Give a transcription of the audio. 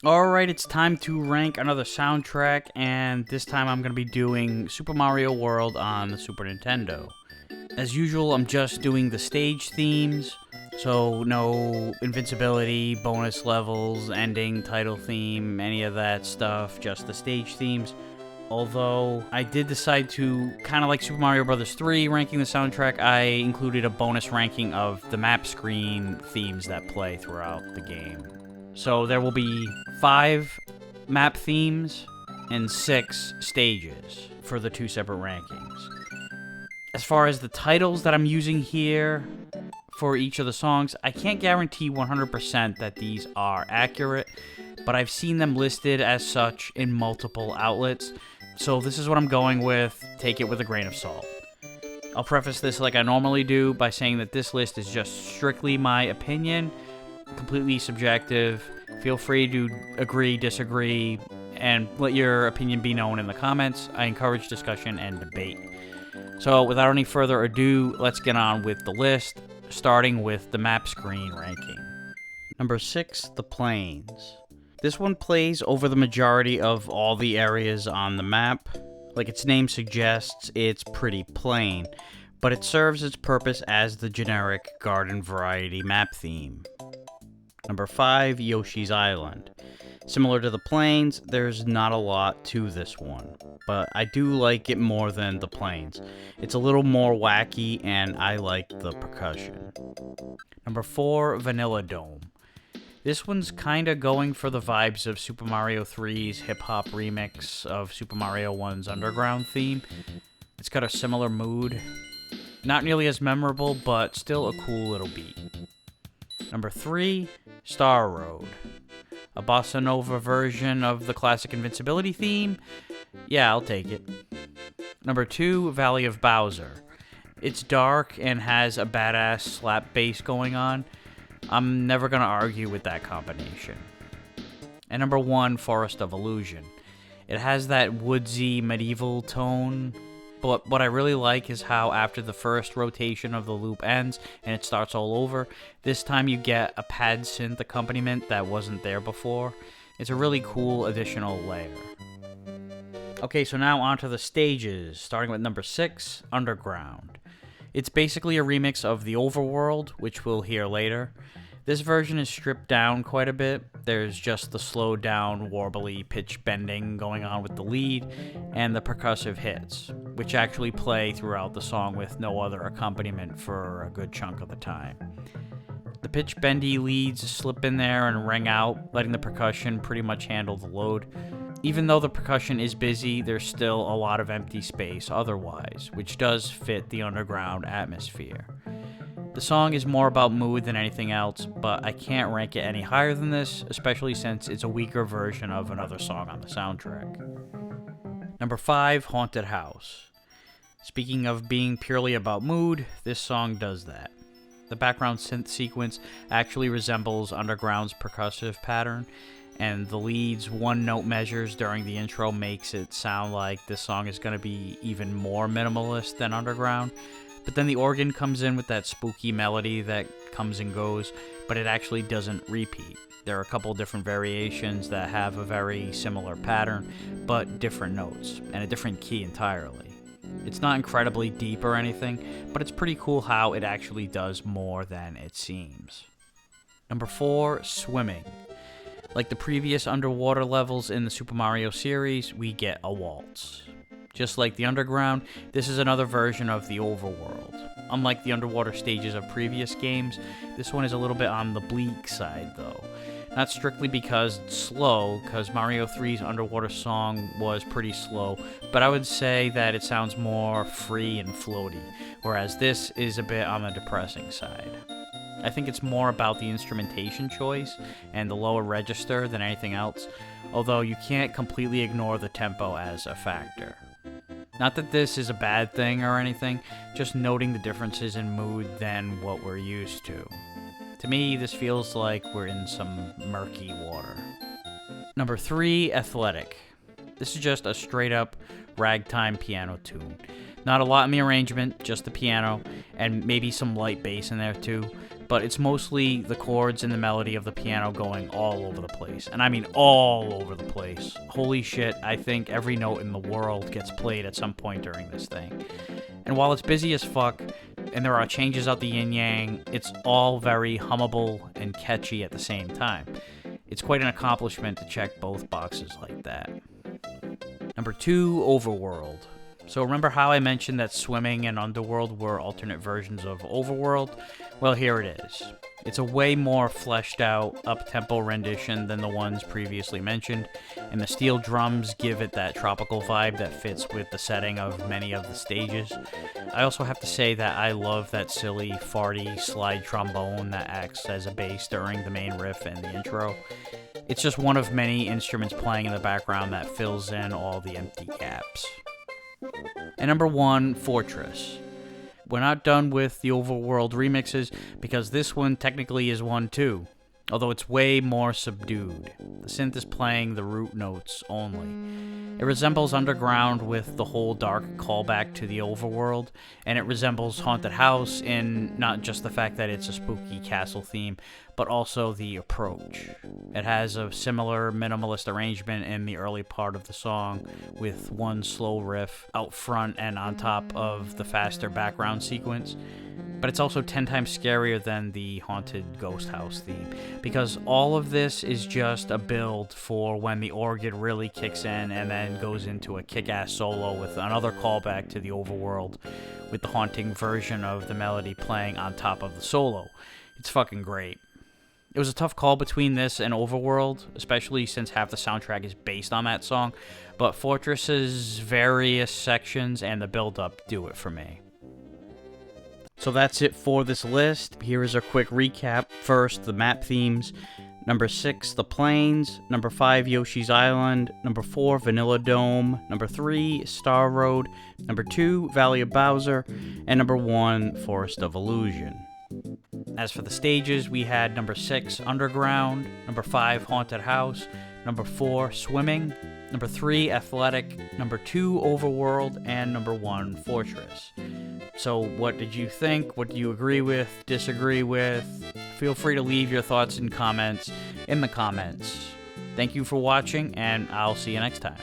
Alright, it's time to rank another soundtrack, and this time I'm going to be doing Super Mario World on the Super Nintendo. As usual, I'm just doing the stage themes, so no invincibility, bonus levels, ending, title theme, any of that stuff, just the stage themes. Although I did decide to, kind of like Super Mario Bros. 3 ranking the soundtrack, I included a bonus ranking of the map screen themes that play throughout the game. So there will be 5 map themes and 6 stages for the 2 separate rankings. As far as the titles that I'm using here for each of the songs, I can't guarantee 100% that these are accurate, but I've seen them listed as such in multiple outlets, so this is what I'm going with. Take it with a grain of salt. I'll preface this like I normally do by saying that this list is just strictly my opinion, completely subjective. Feel free to agree, disagree, and let your opinion be known in the comments. I encourage discussion and debate. So without any further ado, let's get on with the list, starting with the map screen ranking. Number 6, the plains. This one plays over the majority of all the areas on the map. Like its name suggests, it's pretty plain, but it serves its purpose as the generic garden variety map theme. Number 5, Yoshi's Island. Similar to the plains, there's not a lot to this one, but I do like it more than the plains. It's a little more wacky, and I like the percussion. Number 4, Vanilla Dome. This one's kinda going for the vibes of Super Mario 3's hip-hop remix of Super Mario 1's Underground theme. It's got a similar mood. Not nearly as memorable, but still a cool little beat. Number 3, Star Road. A bossa nova version of the classic Invincibility theme? Yeah, I'll take it. Number 2, Valley of Bowser. It's dark and has a badass slap bass going on. I'm never gonna argue with that combination. And number 1, Forest of Illusion. It has that woodsy medieval tone, but what I really like is how after the first rotation of the loop ends and it starts all over, this time you get a pad synth accompaniment that wasn't there before. It's a really cool additional layer. Okay, so now onto the stages, starting with number 6, Underground. It's basically a remix of the Overworld, which we'll hear later. This version is stripped down quite a bit. There's just the slowed down, warbly pitch bending going on with the lead, and the percussive hits, which actually play throughout the song with no other accompaniment for a good chunk of the time. The pitch bendy leads slip in there and ring out, letting the percussion pretty much handle the load. Even though the percussion is busy, there's still a lot of empty space otherwise, which does fit the underground atmosphere. The song is more about mood than anything else, but I can't rank it any higher than this, especially since it's a weaker version of another song on the soundtrack. Number 5, Haunted House. Speaking of being purely about mood, this song does that. The background synth sequence actually resembles Underground's percussive pattern, and the lead's one-note measures during the intro makes it sound like this song is going to be even more minimalist than Underground. But then the organ comes in with that spooky melody that comes and goes, but it actually doesn't repeat. There are a couple different variations that have a very similar pattern, but different notes, and a different key entirely. It's not incredibly deep or anything, but it's pretty cool how it actually does more than it seems. Number 4, Swimming. Like the previous underwater levels in the Super Mario series, we get a waltz. Just like the Underground, this is another version of the Overworld. Unlike the underwater stages of previous games, this one is a little bit on the bleak side though. Not strictly because it's slow, because Mario 3's underwater song was pretty slow, but I would say that it sounds more free and floaty, whereas this is a bit on the depressing side. I think it's more about the instrumentation choice and the lower register than anything else, although you can't completely ignore the tempo as a factor. Not that this is a bad thing or anything, just noting the differences in mood than what we're used to. To me, this feels like we're in some murky water. Number 3, Athletic. This is just a straight up ragtime piano tune. Not a lot in the arrangement, just the piano, and maybe some light bass in there too. but it's mostly the chords and the melody of the piano going all over the place. And I mean all over the place. Holy shit, I think every note in the world gets played at some point during this thing. And while it's busy as fuck, and there are changes out the yin-yang, it's all very hummable and catchy at the same time. It's quite an accomplishment to check both boxes like that. Number 2, Overworld. So remember how I mentioned that Swimming and Underworld were alternate versions of Overworld? Well, here it is. It's a way more fleshed out, up-tempo rendition than the ones previously mentioned, and the steel drums give it that tropical vibe that fits with the setting of many of the stages. I also have to say that I love that silly, farty slide trombone that acts as a bass during the main riff and the intro. It's just one of many instruments playing in the background that fills in all the empty gaps. And number 1, Fortress. We're not done with the Overworld remixes, because this one technically is one too, although it's way more subdued. The synth is playing the root notes only. It resembles Underground with the whole dark callback to the Overworld, and it resembles Haunted House in not just the fact that it's a spooky castle theme, but also the approach. It has a similar minimalist arrangement in the early part of the song, with one slow riff out front and on top of the faster background sequence. But it's also 10 times scarier than the Haunted Ghost House theme, because all of this is just a build for when the organ really kicks in and then goes into a kick-ass solo with another callback to the Overworld, with the haunting version of the melody playing on top of the solo. It's fucking great. It was a tough call between this and Overworld, especially since half the soundtrack is based on that song, but Fortress's various sections and the build-up do it for me. So that's it for this list. Here is a quick recap. First, the map themes. Number 6, The Plains. Number 5, Yoshi's Island. Number 4, Vanilla Dome. Number 3, Star Road. Number 2, Valley of Bowser. And number 1, Forest of Illusion. As for the stages, we had number 6, Underground. Number 5, Haunted House. Number 4, Swimming. Number 3, Athletic. Number 2, Overworld. And number 1, Fortress. So what did you think? What do you agree with, disagree with? Feel free to leave your thoughts and comments in the comments. Thank you for watching, and I'll see you next time.